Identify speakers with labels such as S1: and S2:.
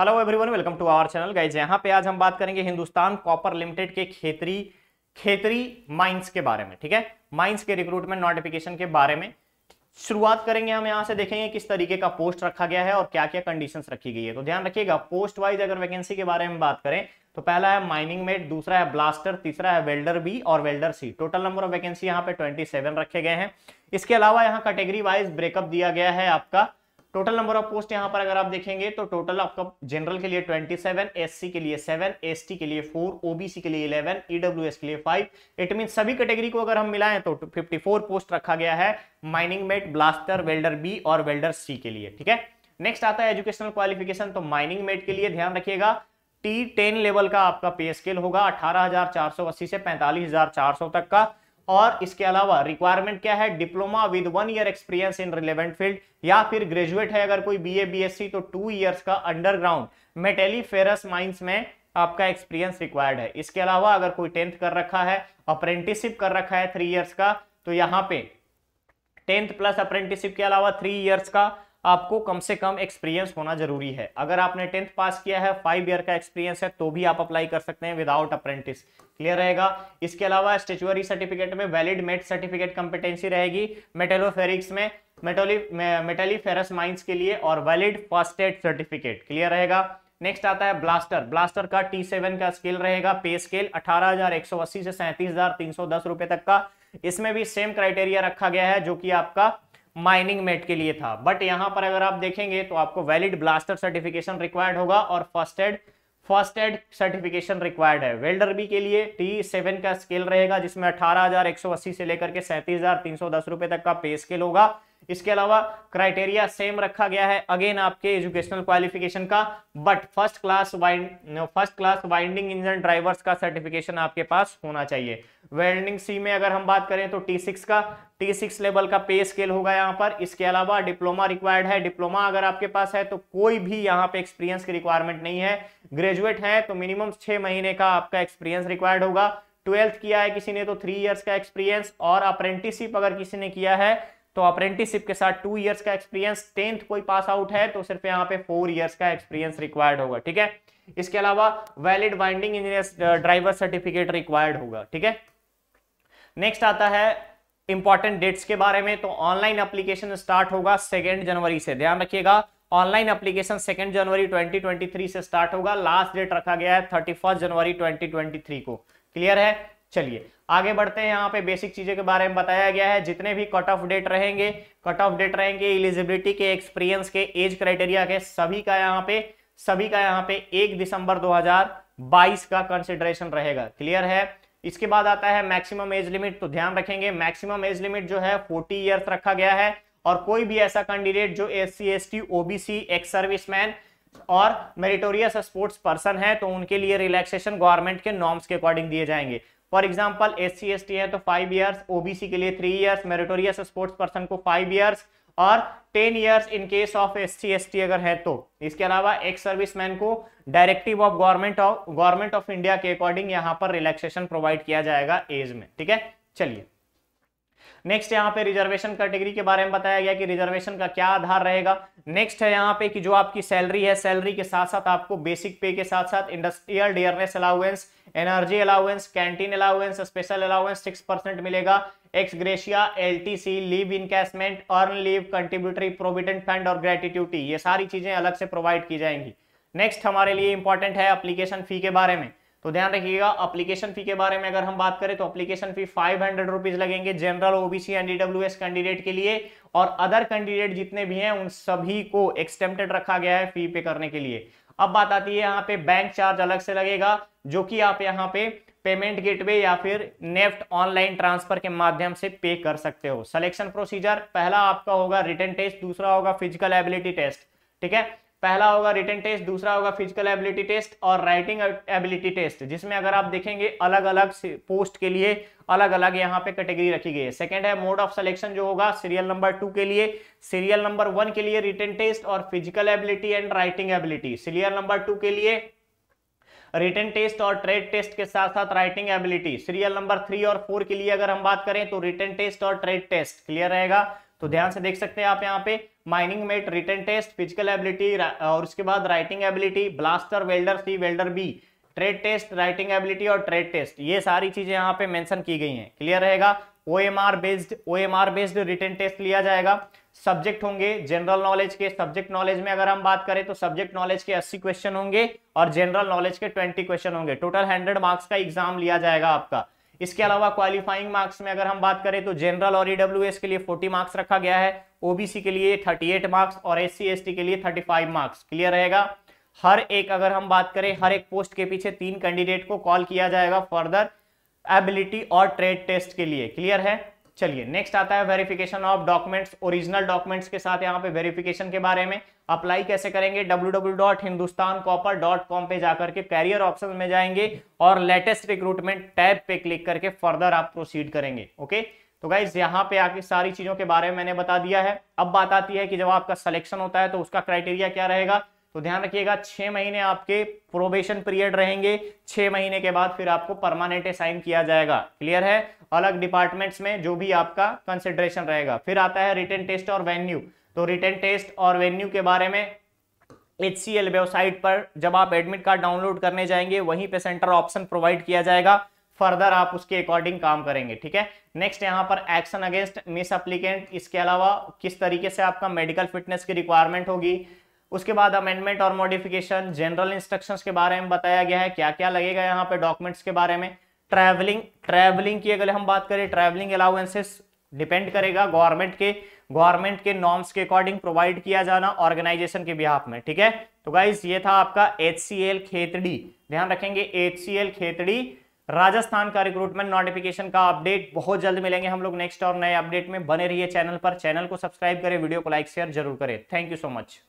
S1: Hello everyone, welcome to our channel guys. यहाँ पे आज हम बात करेंगे हिंदुस्तान कॉपर लिमिटेड के खेतरी माइंस के बारे में। ठीक है, माइंस के रिक्रूटमेंट नोटिफिकेशन के बारे में शुरुआत करेंगे। हम यहाँ से देखेंगे किस तरीके का पोस्ट रखा गया है और क्या क्या कंडीशंस रखी गई है। तो ध्यान रखिएगा, पोस्ट वाइज अगर वैकेंसी के बारे में बात करें तो पहला है माइनिंग मेट, दूसरा है ब्लास्टर, तीसरा है वेल्डर बी और welder C. Total number of vacancy यहाँ पे 27 रखे गए हैं। इसके अलावा यहाँ कैटेगरी वाइज ब्रेकअप दिया गया है आपका। टोटल नंबर ऑफ पोस्ट यहाँ पर अगर आप देखेंगे तो टोटल आपका जनरल के लिए 27, एससी के लिए 7, एसटी के लिए 4, ओबीसी के लिए 11, ईडब्ल्यूएस के लिए 5। इट मीन सभी कैटेगरी को अगर हम मिलाएं तो 54 पोस्ट रखा गया है mining mate, blaster, welder B और वेल्डर सी के लिए। ठीक है, नेक्स्ट आता है एजुकेशनल क्वालिफिकेशन। तो माइनिंग मेट के लिए ध्यान रखिएगा T10 लेवल का आपका पे स्केल होगा 18,480 से 45,400 तक का। और इसके अलावा रिक्वायरमेंट क्या है, diploma with 1 year experience in relevant field, या फिर ग्रेजुएट है अगर कोई बीए बीएससी तो 2 इयर्स का अंडरग्राउंड मेटेलिफेरस माइंस में आपका एक्सपीरियंस रिक्वायर्ड है। इसके अलावा अगर कोई 10th कर रखा है, अप्रेंटिसशिप कर रखा है 3 इयर्स का, तो यहाँ पे 10th प्लस अप्रेंटिसशिप के अलावा 3 इयर्स का आपको कम से कम एक्सपीरियंस होना जरूरी है। अगर आपने 10th पास किया है, 5 ईयर का एक्सपीरियंस है, तो भी आप अप्लाई कर सकते हैं विदाउट अप्रेंटिस। क्लियर रहेगा। इसके अलावा स्टेचुअरी सर्टिफिकेट में वैलिड मेट सर्टिफिकेट कंपिटेंसी रहेगी मेटेलोफेरिक्स में, मेटेलिफेरस माइंस के लिए, और valid first aid certificate. Clear रहेगा। नेक्स्ट आता है ब्लास्टर। ब्लास्टर का T7 का स्केल रहेगा, पे स्केल 18,180 से 37,310 रुपए तक का। इसमें भी सेम क्राइटेरिया रखा गया है जो कि आपका माइनिंग मेट के लिए था, बट यहां पर अगर आप देखेंगे तो आपको वैलिड ब्लास्टर सर्टिफिकेशन रिक्वायर्ड होगा और फर्स्ट एड सर्टिफिकेशन रिक्वायर्ड है। वेल्डर बी के लिए T7 का स्केल रहेगा जिसमें 18,180 से लेकर के 37,310 रुपए तक का पे स्केल होगा। इसके अलावा क्राइटेरिया सेम रखा गया है अगेन आपके एजुकेशनल क्वालिफिकेशन का, but first class winding engine drivers का सर्टिफिकेशन आपके पास होना चाहिए। वेल्डिंग सी में अगर हम बात करें तो T6 लेवल का पे स्केल होगा यहाँ पर। इसके अलावा डिप्लोमा रिक्वायर्ड है। डिप्लोमा अगर आपके पास है तो कोई भी यहाँ पे एक्सपीरियंस की रिक्वायरमेंट नहीं है। ग्रेजुएट है तो मिनिमम 6 महीने का आपका एक्सपीरियंस रिक्वायर्ड होगा। 12th किया है किसी ने तो 3 इयर्स का एक्सपीरियंस, और अप्रेंटिसशिप अगर किसी ने किया है तो अप्रेंटिसशिप के साथ 2 इयर्स का एक्सपीरियंस। 10th कोई पास आउट है तो सिर्फ यहाँ पे 4 इयर्स का एक्सपीरियंस रिक्वायर्ड होगा। ठीक है, इसके अलावा valid winding engineer driver certificate required होगा। ठीक है, नेक्स्ट आता है इंपॉर्टेंट डेट्स के बारे में। तो ऑनलाइन एप्लीकेशन स्टार्ट होगा 2 जनवरी से। ध्यान रखिएगा, ऑनलाइन एप्लीकेशन 2 जनवरी 2023 से स्टार्ट होगा। लास्ट डेट रखा गया है 31 जनवरी 2023 को। क्लियर है। चलिए आगे बढ़ते हैं। यहाँ पे बेसिक चीजें के बारे में बताया गया है। जितने भी कट ऑफ डेट रहेंगे एलिजिबिलिटी के, एक्सपीरियंस के, एज क्राइटेरिया के, सभी का यहाँ पे 1 दिसंबर 2022 का कंसिडरेशन रहेगा। क्लियर है। इसके बाद आता है मैक्सिमम एज लिमिट। तो ध्यान रखेंगे मैक्सिमम एज लिमिट जो है 40 इयर्स रखा गया है, और कोई भी ऐसा कैंडिडेट जो SC ST OBC ex serviceman और मेरिटोरियस स्पोर्ट्स पर्सन है तो उनके लिए रिलैक्सेशन गवर्नमेंट के नॉर्म्स के अकॉर्डिंग दिए जाएंगे। फॉर एग्जांपल SC ST है तो 5 इयर्स, OBC के लिए 3 इयर्स, मेरिटोरियस स्पोर्ट्स पर्सन को 5 इयर्स और 10 years in case of SC ST अगर है तो। इसके अलावा एक्स सर्विसमैन को directive of government of India के अकॉर्डिंग यहाँ पर रिलैक्सेशन प्रोवाइड किया जाएगा एज में। ठीक है, चलिए नेक्स्ट यहाँ पे रिजर्वेशन कैटेगरी के बारे में बताया गया कि रिजर्वेशन का क्या आधार रहेगा। नेक्स्ट है यहाँ पे कि जो आपकी सैलरी है, सैलरी के साथ साथ आपको बेसिक पे के साथ साथ industrial dearness allowance, energy allowance, canteen allowance, special allowance 6% मिलेगा। X gratia, LTC, leave encashment, earn leave, contributory provident fund और ग्रेटिट्यूटी, ये सारी चीजें अलग से प्रोवाइड की जाएंगी। नेक्स्ट हमारे लिए इंपॉर्टेंट है एप्लीकेशन फी के बारे में। तो ध्यान रखिएगा एप्लीकेशन फी के बारे में अगर हम बात करें तो एप्लीकेशन फी 500 रुपीज लगेंगे general, OBC and EWS candidate के लिए, और अदर कैंडिडेट जितने भी हैं उन सभी को एक्सटेम्प्टेड रखा गया है फी पे करने के लिए। अब बात आती है यहाँ पे बैंक चार्ज अलग से लगेगा, जो कि आप यहाँ पे पेमेंट गेटवे या फिर नेफ्ट ऑनलाइन ट्रांसफर के माध्यम से पे कर सकते हो। सिलेक्शन प्रोसीजर, पहला आपका होगा रिटन टेस्ट, दूसरा होगा फिजिकल एबिलिटी टेस्ट। ठीक है, पहला होगा रिटन टेस्ट, दूसरा होगा फिजिकल एबिलिटी टेस्ट और राइटिंग एबिलिटी टेस्ट, जिसमें अगर आप देखेंगे अलग अलग पोस्ट के लिए अलग अलग यहाँ पे कैटेगरी रखी गई है। सेकंड है मोड ऑफ सिलेक्शन जो होगा सीरियल नंबर 2 के लिए, सीरियल नंबर 1 के लिए रिटन टेस्ट और physical ability and writing ability, serial number 2 के लिए रिटन टेस्ट और ट्रेड टेस्ट के साथ साथ राइटिंग एबिलिटी, सीरियल नंबर 3 और 4 के लिए अगर हम बात करें तो रिटन टेस्ट और ट्रेड टेस्ट। क्लियर रहेगा। तो ध्यान से देख सकते हैं आप यहाँ पे mining mate, written test, physical ability और उसके बाद writing ability, blaster, welder C, welder B, trade test, writing ability और ट्रेड टेस्ट, ये सारी चीजें यहाँ पे मेंशन की गई हैं। क्लियर रहेगा। ओएमआर बेस्ड रिटन टेस्ट लिया जाएगा। सब्जेक्ट होंगे जनरल नॉलेज के, सब्जेक्ट नॉलेज में अगर हम बात करें तो सब्जेक्ट नॉलेज के 80 क्वेश्चन होंगे और जनरल नॉलेज के 20 क्वेश्चन होंगे। टोटल 100 मार्क्स का एग्जाम लिया जाएगा आपका। इसके अलावा क्वालिफाइंग मार्क्स में अगर हम बात करें तो जनरल और ईडब्ल्यूएस के लिए 40 मार्क्स रखा गया है, ओबीसी के लिए 38 मार्क्स और एससी एसटी के लिए 35 मार्क्स। क्लियर रहेगा। हर एक अगर हम बात करें हर एक पोस्ट के पीछे 3 कैंडिडेट को कॉल किया जाएगा फर्दर एबिलिटी और ट्रेड टेस्ट के लिए। क्लियर है। चलिए नेक्स्ट आता है verification of documents. Original documents के साथ यहाँ पे वेरिफिकेशन के बारे में। अप्लाई कैसे करेंगे, www.hindustancopper.com पे जाकर के कैरियर ऑप्शन में जाएंगे और लेटेस्ट रिक्रूटमेंट टैब पे क्लिक करके फर्दर आप प्रोसीड करेंगे। ओके, तो गाइज यहाँ पे आके सारी चीजों के बारे में मैंने बता दिया है। अब बात आती है कि जब आपका सिलेक्शन होता है तो उसका क्राइटेरिया क्या रहेगा। तो ध्यान रखिएगा 6 महीने आपके प्रोबेशन पीरियड रहेंगे, 6 महीने के बाद फिर आपको परमानेंट असाइन किया जाएगा। क्लियर है। अलग डिपार्टमेंट्स में जो भी आपका कंसिडरेशन रहेगा। फिर आता है रिटन टेस्ट और वेन्यू। तो रिटन टेस्ट और वेन्यू के बारे में HCL वेबसाइट पर जब आप एडमिट कार्ड डाउनलोड करने जाएंगे वहीं पे सेंटर ऑप्शन प्रोवाइड किया जाएगा, फर्दर आप उसके अकॉर्डिंग काम करेंगे। ठीक है। नेक्स्ट यहाँ पर एक्शन अगेंस्ट मिस एप्लीकेंट, इसके अलावा किस तरीके से आपका मेडिकल फिटनेस की रिक्वायरमेंट होगी। उसके बाद अमेंडमेंट और मॉडिफिकेशन, जनरल इंस्ट्रक्शंस के बारे में बताया गया है, क्या क्या लगेगा यहाँ पे डॉक्यूमेंट्स के बारे में। ट्रैवलिंग की अगर हम बात करें, ट्रैवलिंग अलाउंसेस डिपेंड करेगा गवर्नमेंट के नॉर्म्स के अकॉर्डिंग प्रोवाइड किया जाना ऑर्गेनाइजेशन के बिहाफ में। ठीक है। तो गाइस ये था आपका HCL खेतड़ी। ध्यान रखेंगे HCL खेतड़ी राजस्थान का रिक्रूटमेंट नोटिफिकेशन का अपडेट बहुत जल्द मिलेंगे हम लोग नेक्स्ट और नए अपडेट में। बने रहिए चैनल पर, चैनल को सब्सक्राइब करें, वीडियो को लाइक शेयर जरूर करें। Thank you so much.